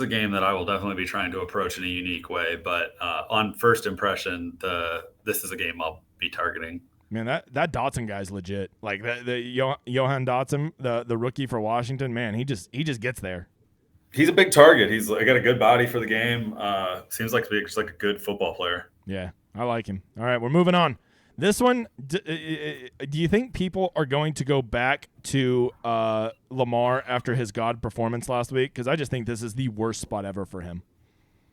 a game that I will definitely be trying to approach in a unique way. But on first impression, this is a game I'll be targeting. Man, that Dotson guy's legit. Like the Johan Dotson, the rookie for Washington. Man, he just gets there. He's a big target. He's got a good body for the game. Seems like to be just like a good football player. Yeah, I like him. All right, we're moving on. This one, do you think people are going to go back to Lamar after his God performance last week? Because I just think this is the worst spot ever for him.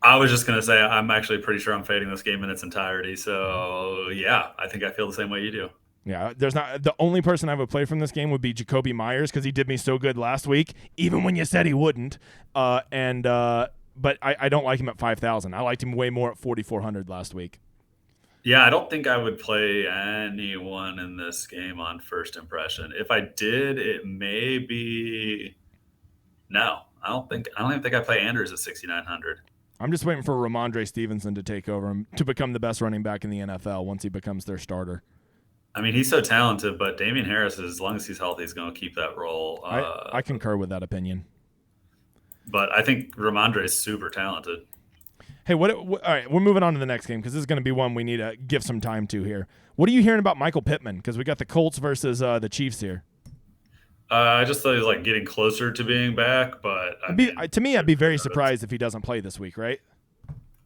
I was just going to say I'm actually pretty sure I'm fading this game in its entirety. So, yeah, I think I feel the same way you do. Yeah, there's not the only person I would play from this game would be Jacoby Myers because he did me so good last week, even when you said he wouldn't. But I don't like him at 5,000. I liked him way more at 4,400 last week. Yeah, I don't think I would play anyone in this game on first impression. If I did, it may be no. I don't even think I play Andrews at 6,900. I'm just waiting for Ramondre Stevenson to take over him to become the best running back in the NFL once he becomes their starter. I mean, he's so talented, but Damian Harris, as long as he's healthy, is going to keep that role. I concur with that opinion. But I think Ramondre is super talented. Hey, all right, we're moving on to the next game because this is going to be one we need to give some time to here. What are you hearing about Michael Pittman? Because we got the Colts versus the Chiefs here. I just thought he was like getting closer to being back, but to me, I'd be very surprised if he doesn't play this week, right?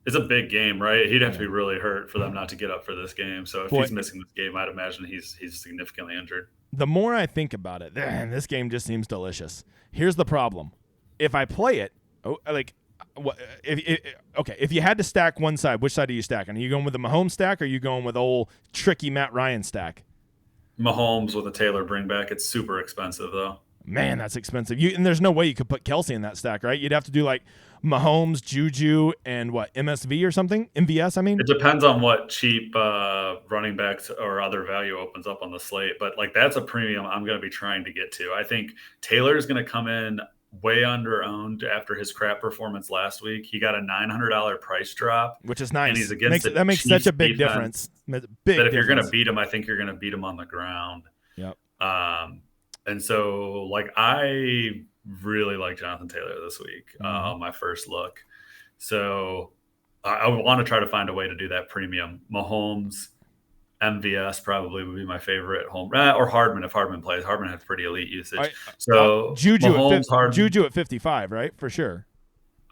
It's a big game, right? He'd have to be really hurt for them not to get up for this game. So if he's missing this game, I'd imagine he's significantly injured. The more I think about it, this game just seems delicious. Here's the problem: if I play it, if you had to stack one side, which side are you stacking? Are you going with the Mahomes stack or are you going with old tricky Matt Ryan stack? Mahomes with a Taylor bring back. It's super expensive though. Man, that's expensive. And there's no way you could put Kelsey in that stack, right? You'd have to do like Mahomes, Juju, and what, MSV or something? MVS, I mean? It depends on what cheap running backs or other value opens up on the slate. But like that's a premium I'm going to be trying to get to. I think Taylor's going to come in way under-owned after his crap performance last week. He got a $900 price drop. Which is nice. And he's against that makes such a big difference. But if you're going to beat him, I think you're going to beat him on the ground. Yep. And so, like, I really like Jonathan Taylor this week on my first look. So I want to try to find a way to do that premium. Mahomes, MVS probably would be my favorite home. Or Hardman if Hardman plays. Hardman has pretty elite usage. Juju, Mahomes, Juju at 55, right? For sure.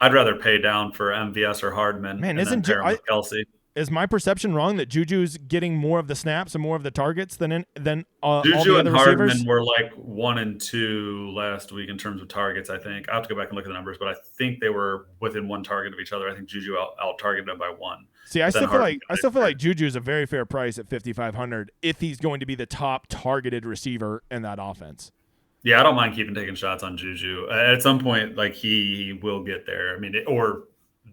I'd rather pay down for MVS or Hardman. Man, isn't Kelsey? Is my perception wrong that Juju's getting more of the snaps and more of the targets than Juju all the other and receivers? Hardman were like 1 and 2 last week in terms of targets, I think. I have to go back and look at the numbers, but I think they were within one target of each other. I think Juju out-targeted them by 1. See, I still feel like Juju is a very fair price at 5,500 if he's going to be the top targeted receiver in that offense. Yeah, I don't mind taking shots on Juju. At some point, like he will get there. I mean, or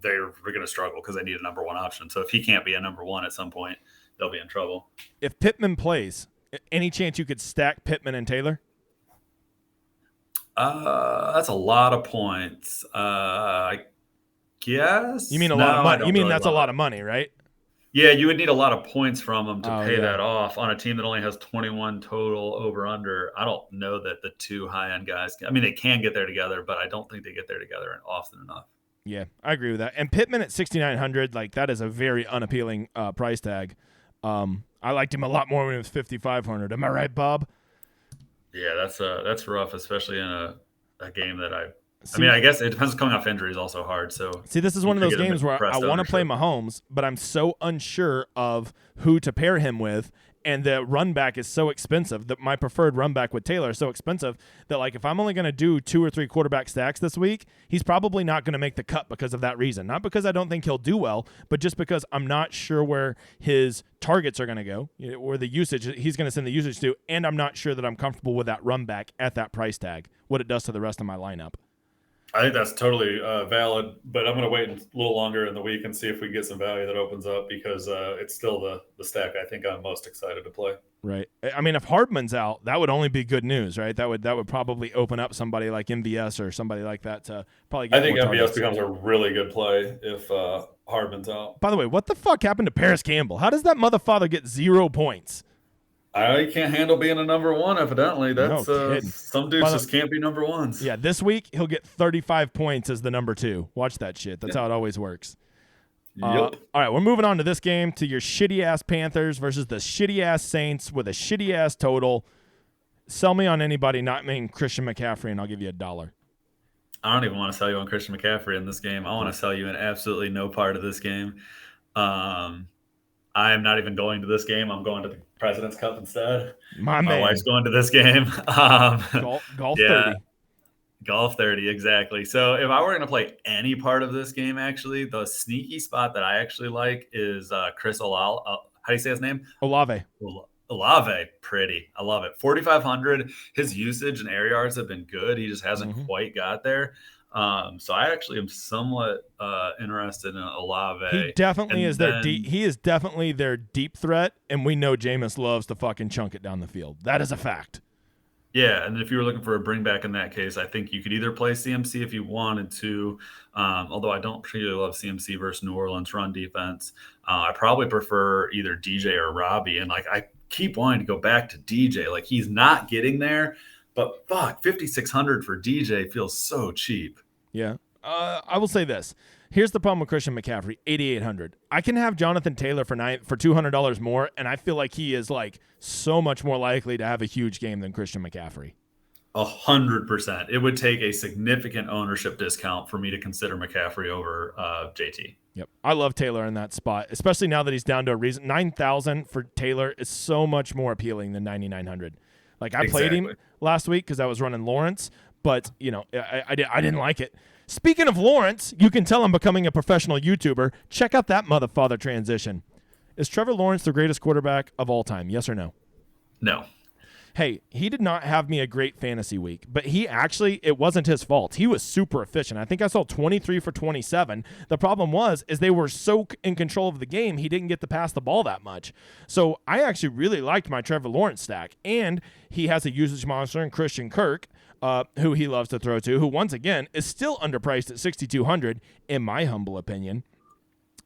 they're going to struggle because they need a number one option. So if he can't be a number one at some point, they'll be in trouble. If Pittman plays, any chance you could stack Pittman and Taylor? That's a lot of points. I guess. You mean a lot of money? You mean that's a lot of money, right? Yeah, you would need a lot of points from them to pay that off on a team that only has 21 total over/under. I don't know that the two high-end guys – I mean, they can get there together, but I don't think they get there together often enough. Yeah, I agree with that. And Pittman at 6,900, like that is a very unappealing price tag. I liked him a lot more when it was 5,500. Am I right, Bob? Yeah, that's rough, especially in a game that I guess it depends. Coming off injury is also hard. So see, this is one of those games where I want to play Mahomes, but I'm so unsure of who to pair him with. And the run back is so expensive that my preferred run back with Taylor is so expensive that, like, if I'm only going to do 2 or 3 quarterback stacks this week, he's probably not going to make the cut because of that reason. Not because I don't think he'll do well, but just because I'm not sure where his targets are going to go, or the usage he's going to send the usage to, and I'm not sure that I'm comfortable with that run back at that price tag, what it does to the rest of my lineup. I think that's totally valid, but I'm going to wait a little longer in the week and see if we get some value that opens up because it's still the stack I think I'm most excited to play. Right. I mean, if Hardman's out, that would only be good news, right? That would probably open up somebody like MVS or somebody like that to probably get I think more MVS targets. becomes a really good play if Hardman's out. By the way, what the fuck happened to Paris Campbell? How does that motherfucker get 0 points? I can't handle being a number one, evidently. That's some dudes just can't be number ones. Yeah, this week he'll get 35 points as the number 2. Watch that shit. That's how it always works. Yep. All right, we're moving on to this game, to your shitty-ass Panthers versus the shitty-ass Saints with a shitty-ass total. Sell me on anybody not named Christian McCaffrey, and I'll give you $1. I don't even want to sell you on Christian McCaffrey in this game. I want to sell you in absolutely no part of this game. I am not even going to this game. I'm going to President's Cup instead. My My man. wife's going to this game. Golf Yeah, 30. Golf 30, exactly. So if I were going to play any part of this game, actually, the sneaky spot that I actually like is Chris Olave. How do you say his name? Olave. Olave, pretty. I love it. 4,500. His usage and air yards have been good. He just hasn't quite got there. So I actually am somewhat interested in Olave. He definitely And is then, he is definitely their deep threat, and we know Jameis loves to fucking chunk it down the field. That is a fact. Yeah, and if you were looking for a bring back in that case, I think you could either play CMC if you wanted to, although I don't particularly love CMC versus New Orleans run defense. I probably prefer either DJ or Robbie, and I keep wanting to go back to DJ. Like, he's not getting there, but fuck, 5,600 for DJ feels so cheap. Yeah. I will say this. Here's the problem with Christian McCaffrey, 8,800. I can have Jonathan Taylor for $200 more, and I feel like he is like so much more likely to have a huge game than Christian McCaffrey. 100%. It would take a significant ownership discount for me to consider McCaffrey over JT. Yep. I love Taylor in that spot, especially now that he's down to a reason. 9,000 for Taylor is so much more appealing than 9,900. Like, I played him last week because I was running Lawrence, but, you know, I didn't like it. Speaking of Lawrence, you can tell I'm becoming a professional YouTuber. Check out that motherfather transition. Is Trevor Lawrence the greatest quarterback of all time? Yes or no? No. Hey, he did not have me a great fantasy week, but it wasn't his fault. He was super efficient. I think I saw 23 for 27. The problem is they were so in control of the game, he didn't get to pass the ball that much. So I actually really liked my Trevor Lawrence stack, and he has a usage monster in Christian Kirk, who he loves to throw to, who once again is still underpriced at 6,200 in my humble opinion.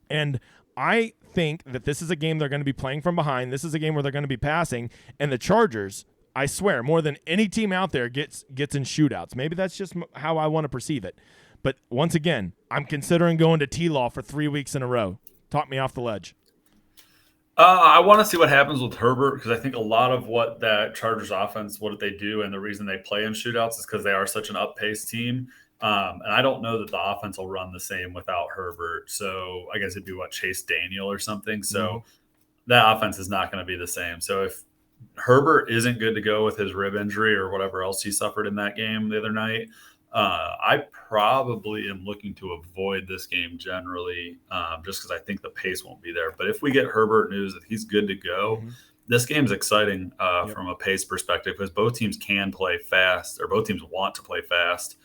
And I think that this is a game they're going to be playing from behind. This is a game where they're going to be passing, and the Chargers, I swear, more than any team out there gets in shootouts. Maybe that's just how I want to perceive it. But once again, I'm considering going to T-Law for 3 weeks in a row. Talk me off the ledge. I want to see what happens with Herbert, because I think a lot of what that Chargers offense, what they do, and the reason they play in shootouts is because they are such an up-paced team. And I don't know that the offense will run the same without Herbert. So I guess it'd be Chase Daniel or something. So that offense is not going to be the same. So if Herbert isn't good to go with his rib injury or whatever else he suffered in that game the other night, I probably am looking to avoid this game generally, just because I think the pace won't be there. But if we get Herbert news that he's good to go, this game's exciting from a pace perspective, because both teams can play fast, or both teams want to play fast.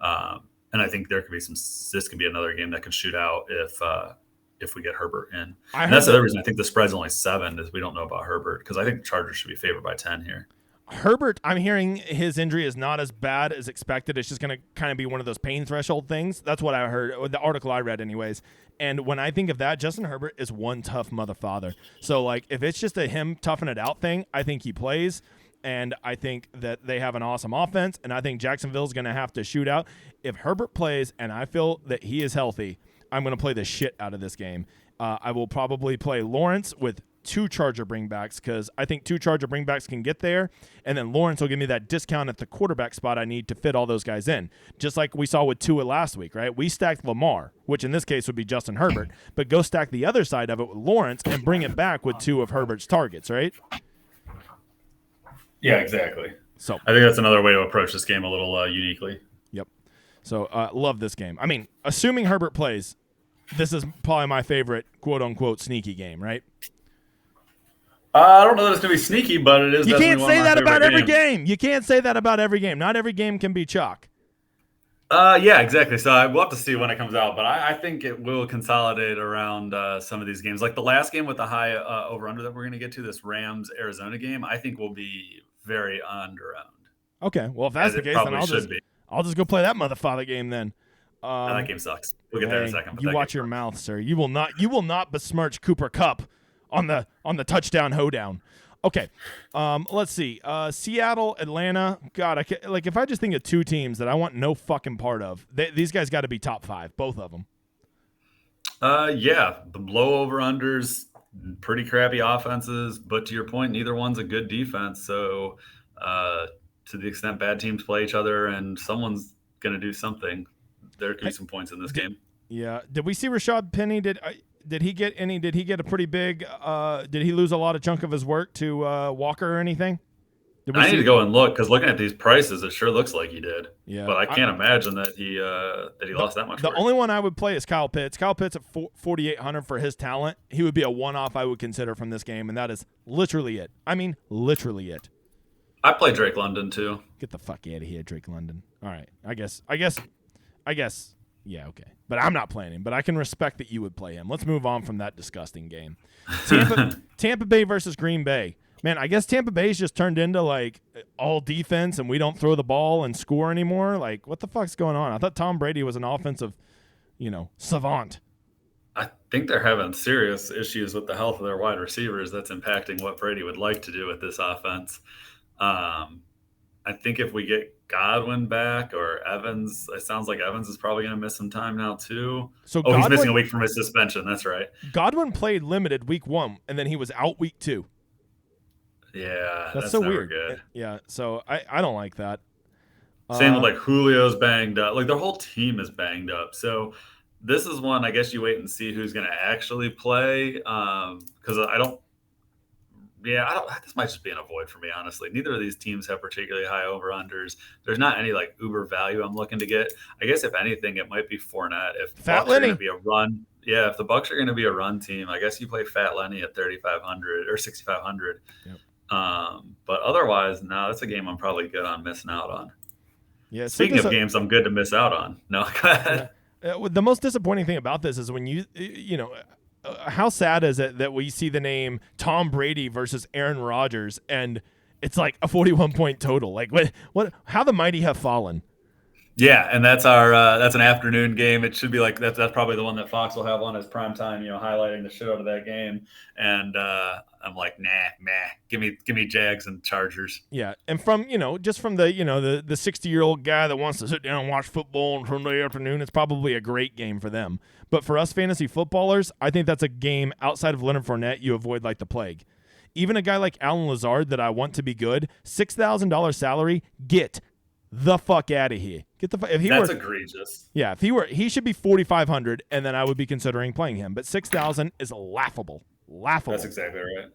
And I think this could be another game that can shoot out if we get Herbert in. And that's the other reason I think the spread's only 7 is we don't know about Herbert, because I think the Chargers should be favored by 10 here. Herbert, I'm hearing his injury is not as bad as expected. It's just going to kind of be one of those pain threshold things. That's what I heard, or the article I read anyways. And when I think of that, Justin Herbert is one tough motherfather. So, like, if it's just a him toughing it out thing, I think he plays. And I think that they have an awesome offense. And I think Jacksonville's going to have to shoot out. If Herbert plays and I feel that he is healthy, I'm going to play the shit out of this game. I will probably play Lawrence with 2 Charger bringbacks, because I think 2 Charger bringbacks can get there, and then Lawrence will give me that discount at the quarterback spot I need to fit all those guys in, just like we saw with Tua last week, right? We stacked Lamar, which in this case would be Justin Herbert, but go stack the other side of it with Lawrence and bring it back with 2 of Herbert's targets, right? Yeah, exactly. So I think that's another way to approach this game a little uniquely. Yep. So love this game. I mean, assuming Herbert plays, this is probably my favorite quote-unquote sneaky game, right? I don't know that it's going to be sneaky, but it is. You can't say that about every game. game. You can't say that about every game. Not every game can be chalk. Yeah, exactly. So we'll have to see when it comes out, but I think it will consolidate around some of these games. Like the last game with the high over-under that we're going to get to, this Rams-Arizona game, I think will be very under-owned. Okay, well, if that's the case, then I'll just go play that motherfather game then. That game sucks. We'll get there in a second. You watch your mouth, sir. You will not besmirch Cooper Kupp on the touchdown hoedown. Okay, let's see. Seattle, Atlanta. God, if I just think of 2 teams that I want no fucking part of, these guys got to be top 5, both of them. Yeah, the blow over unders, pretty crappy offenses, but to your point, neither one's a good defense. So, to the extent bad teams play each other and someone's going to do something, there could be some points in this game. Yeah. Did we see Rashad Penny? Did he get any? Did he get a pretty big? Did he lose a lot of chunk of his work to Walker or anything? I need to go and look because looking at these prices, it sure looks like he did. Yeah, but I can't imagine that he lost that much. The work. only one I would play is Kyle Pitts. Kyle Pitts at 4,800 for his talent. He would be a one-off I would consider from this game, and that is literally it. I mean, literally it. I play Drake London too. Get the fuck out of here, Drake London. All right, I guess. Yeah, okay. But I'm not playing him. But I can respect that you would play him. Let's move on from that disgusting game. Tampa Bay versus Green Bay. Man, I guess Tampa Bay's just turned into like all defense and we don't throw the ball and score anymore. Like, what the fuck's going on? I thought Tom Brady was an offensive, savant. I think they're having serious issues with the health of their wide receivers. That's impacting what Brady would like to do with this offense. I think if we get Godwin back or Evans, it sounds like Evans is probably going to miss some time now too. He's missing a week from his suspension. That's right. Godwin played limited week 1, and then he was out week 2. Yeah, that's so never weird. Good. Yeah, so I don't like that. Same with like Julio's banged up. Like their whole team is banged up. So this is one I guess you wait and see who's going to actually play because I don't. This might just be an avoid for me, honestly. Neither of these teams have particularly high over-unders. There's not any, like, uber value I'm looking to get. I guess, if anything, it might be Fournette. If the Bucs are going to be a run – if the Bucs are going to be a run team, I guess you play Fat Lenny at 3,500 or 6,500. Yep. But otherwise, no, that's a game I'm probably good on missing out on. Yeah. Speaking of games I'm good to miss out on. No, go ahead. The most disappointing thing about this is when how sad is it that we see the name Tom Brady versus Aaron Rodgers and it's like a 41-point total? Like what? How the mighty have fallen. Yeah, and that's that's an afternoon game. It should be like that's probably the one that Fox will have on as prime time. Highlighting the shit out of that game. And I'm like, nah, give me Jags and Chargers. Yeah, and from just from the the 60-year-old guy that wants to sit down and watch football on Sunday afternoon, it's probably a great game for them. But for us fantasy footballers, I think that's a game outside of Leonard Fournette you avoid like the plague. Even a guy like Alan Lazard that I want to be good, $6,000 salary, get the fuck out of here. Get the if he That's egregious. Yeah, he should be 4,500, and then I would be considering playing him. But 6,000 is laughable. That's exactly right.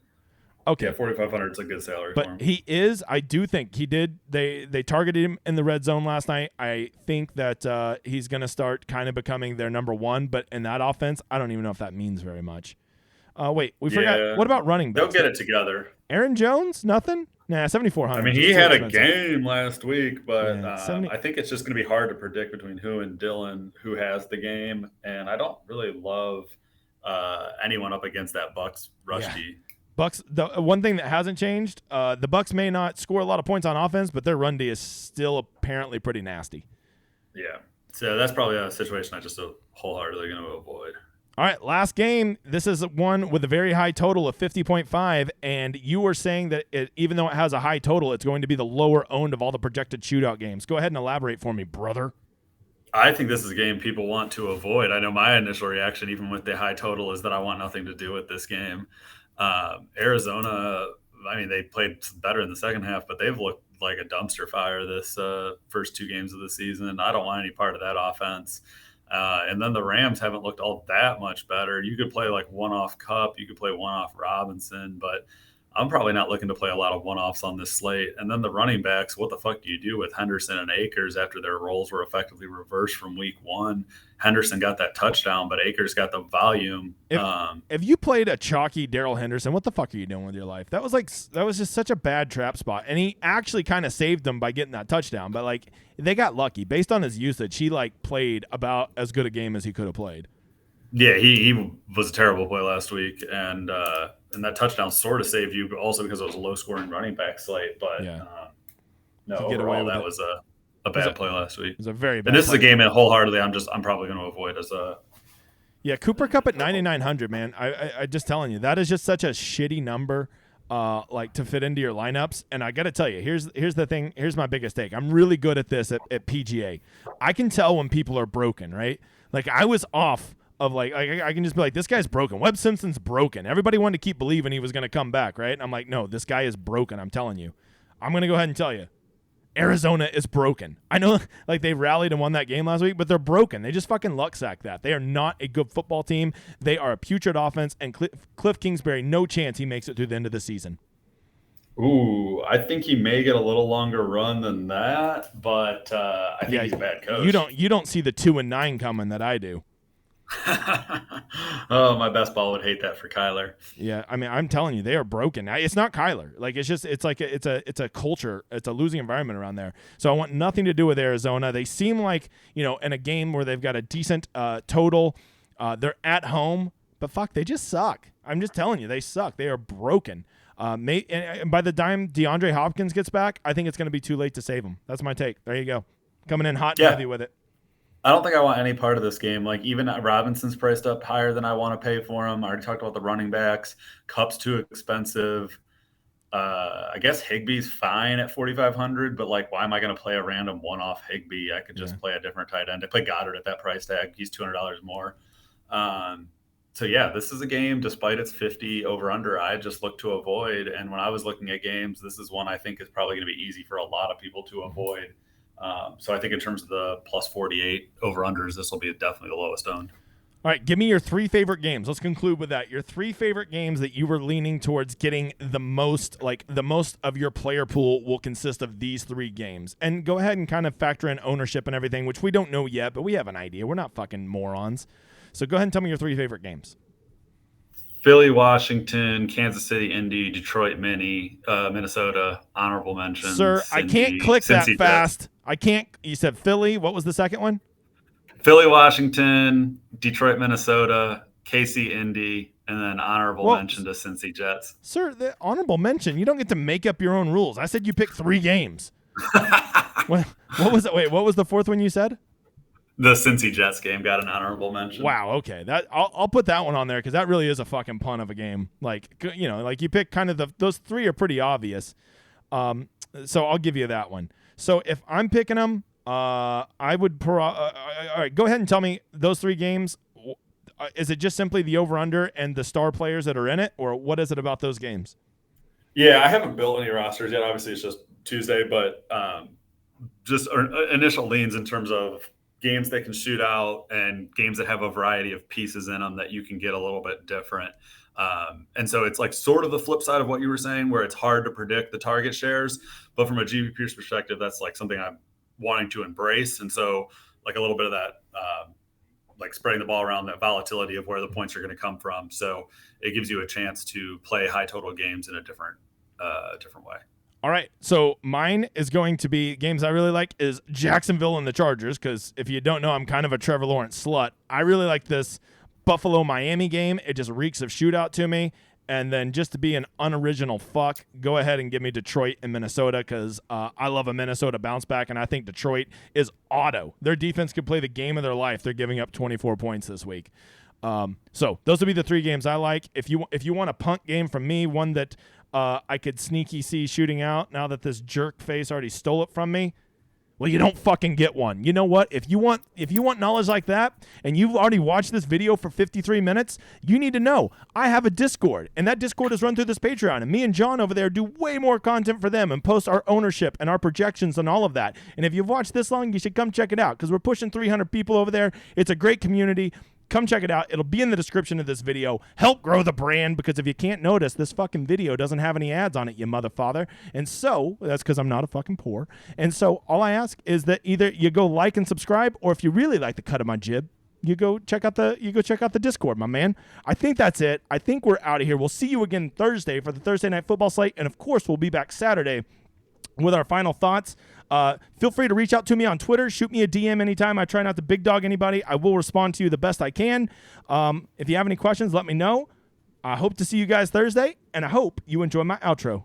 Okay, yeah, 4,500 is a good salary for him. But he is. I do think he did. They targeted him in the red zone last night. I think that he's going to start kind of becoming their number one. But in that offense, I don't even know if that means very much. Wait, we forgot. What about running backs? They'll get it together. Aaron Jones, nothing. Nah, 7,400. I mean, he had a game last week, but I think it's just going to be hard to predict between who and Dylan who has the game, and I don't really love anyone up against that Bucs rush D. Bucs. The one thing that hasn't changed, the Bucs may not score a lot of points on offense, but their run D is still apparently pretty nasty. Yeah, so that's probably a situation I just wholeheartedly going to avoid. All right, last game. This is one with a very high total of 50.5, and you were saying that even though it has a high total, it's going to be the lower owned of all the projected shootout games. Go ahead and elaborate for me, brother. I think this is a game people want to avoid. I know my initial reaction, even with the high total, is that I want nothing to do with this game. Arizona, I mean, they played better in the second half, but they've looked like a dumpster fire this first 2 games of the season. I don't want any part of that offense. And then the Rams haven't looked all that much better. You could play like one-off Cup. You could play one-off Robinson, but I'm probably not looking to play a lot of one-offs on this slate. And then the running backs, what the fuck do you do with Henderson and Akers after their roles were effectively reversed from week 1? Henderson got that touchdown, but Akers got the volume. If you played a chalky Darrell Henderson, what the fuck are you doing with your life? That was just such a bad trap spot. And he actually kind of saved them by getting that touchdown. But like they got lucky. Based on his usage, he like played about as good a game as he could have played. Yeah, he was a terrible play last week, and that touchdown sort of saved you, but also because it was a low-scoring running back slate. But overall, that was a bad play last week. It was a very bad. And this is a game that wholeheartedly I'm probably going to avoid as a. Yeah, Cooper Kupp at 9,900, man. I just telling you, that is just such a shitty number, like to fit into your lineups. And I got to tell you, here's the thing. Here's my biggest take. I'm really good at this at PGA. I can tell when people are broken, right? Like I was off. Of like I can just be like, this guy's broken. Webb Simpson's broken. Everybody wanted to keep believing he was going to come back, right? And I'm like, no, this guy is broken. I'm telling you. I'm going to go ahead and tell you. Arizona is broken. I know like they rallied and won that game last week, but they're broken. They just fucking luck sack that. They are not a good football team. They are a putrid offense, and Cliff Kingsbury, no chance he makes it through the end of the season. Ooh, I think he may get a little longer run than that, but I think he's a bad coach. You don't see the 2-9 coming that I do. Oh, my best ball would hate that for Kyler. Yeah, I mean, I'm telling you, they are broken. It's not Kyler. Like it's a culture. It's a losing environment around there. So I want nothing to do with Arizona. They seem like, in a game where they've got a decent total, they're at home, but fuck, they just suck. I'm just telling you, they suck. They are broken. And by the time DeAndre Hopkins gets back, I think it's going to be too late to save him. That's my take. There you go. Coming in hot and heavy with it. I don't think I want any part of this game. Like, even Robinson's priced up higher than I want to pay for him. I already talked about the running backs. Kupp's too expensive. I guess Higbee's fine at 4,500, but like, why am I going to play a random one-off Higbee? I could just play a different tight end. I play Goddard at that price tag. He's $200 more. So yeah, this is a game, despite its 50 over-under, I just look to avoid. And when I was looking at games, this is one I think is probably going to be easy for a lot of people to avoid. So I think in terms of the plus 48 over-unders, this will be definitely the lowest owned. All right, give me your 3 favorite games. Let's conclude with that. Your 3 favorite games that you were leaning towards getting the most of your player pool will consist of these 3 games. And go ahead and kind of factor in ownership and everything, which we don't know yet, but we have an idea. We're not fucking morons. So go ahead and tell me your 3 favorite games. Philly, Washington, Kansas City, Indy, Detroit, Minnesota, honorable mention. Sir, I can't click that fast. I can't. You said Philly. What was the second one? Philly, Washington, Detroit, Minnesota, KC, Indy, and then honorable mention to Cincy Jets. Sir, the honorable mention, you don't get to make up your own rules. I said you pick 3 games. what was it? Wait, what was the 4th one you said? The Cincy Jets game got an honorable mention. Wow, okay. I'll put that one on there because that really is a fucking punt of a game. Like, like you pick kind of those 3 are pretty obvious. So I'll give you that one. So if I'm picking them, I would all right, go ahead and tell me those 3 games. Is it just simply the over-under and the star players that are in it, or what is it about those games? Yeah, I haven't built any rosters yet. Obviously, it's just Tuesday, but just initial leans in terms of games that can shoot out and games that have a variety of pieces in them that you can get a little bit different. And so it's like sort of the flip side of what you were saying, where it's hard to predict the target shares, but from a GPP's perspective, that's like something I'm wanting to embrace. And so like a little bit of that, like spreading the ball around, that volatility of where the points are going to come from. So it gives you a chance to play high total games in a different way. All right, so mine is going to be games I really like is Jacksonville and the Chargers, because if you don't know, I'm kind of a Trevor Lawrence slut. I really like this Buffalo-Miami game. It just reeks of shootout to me. And then just to be an unoriginal fuck, go ahead and give me Detroit and Minnesota, because I love a Minnesota bounce back, and I think Detroit is auto. Their defense could play the game of their life. They're giving up 24 points this week. So those would be the 3 games I like. If you want a punt game from me, one that I could sneaky see shooting out now that this jerk face already stole it from me, well, you don't fucking get one. You know what? If you want knowledge like that, and you've already watched this video for 53 minutes, you need to know I have a Discord, and that Discord is run through this Patreon, and me and John over there do way more content for them and post our ownership and our projections and all of that. And if you've watched this long, you should come check it out, because we're pushing 300 people over there. It's a great community. Come check it out. It'll be in the description of this video. Help grow the brand, because if you can't notice, this fucking video doesn't have any ads on it, you motherfather. And so, that's because I'm not a fucking poor. And so, all I ask is that either you go like and subscribe, or if you really like the cut of my jib, you go check out the Discord, my man. I think that's it. I think we're out of here. We'll see you again Thursday for the Thursday Night Football slate, and of course, we'll be back Saturday with our final thoughts. Feel free to reach out to me on Twitter. Shoot me a DM anytime. I try not to big dog anybody. I will respond to you the best I can. If you have any questions, let me know. I hope to see you guys Thursday, and I hope you enjoy my outro.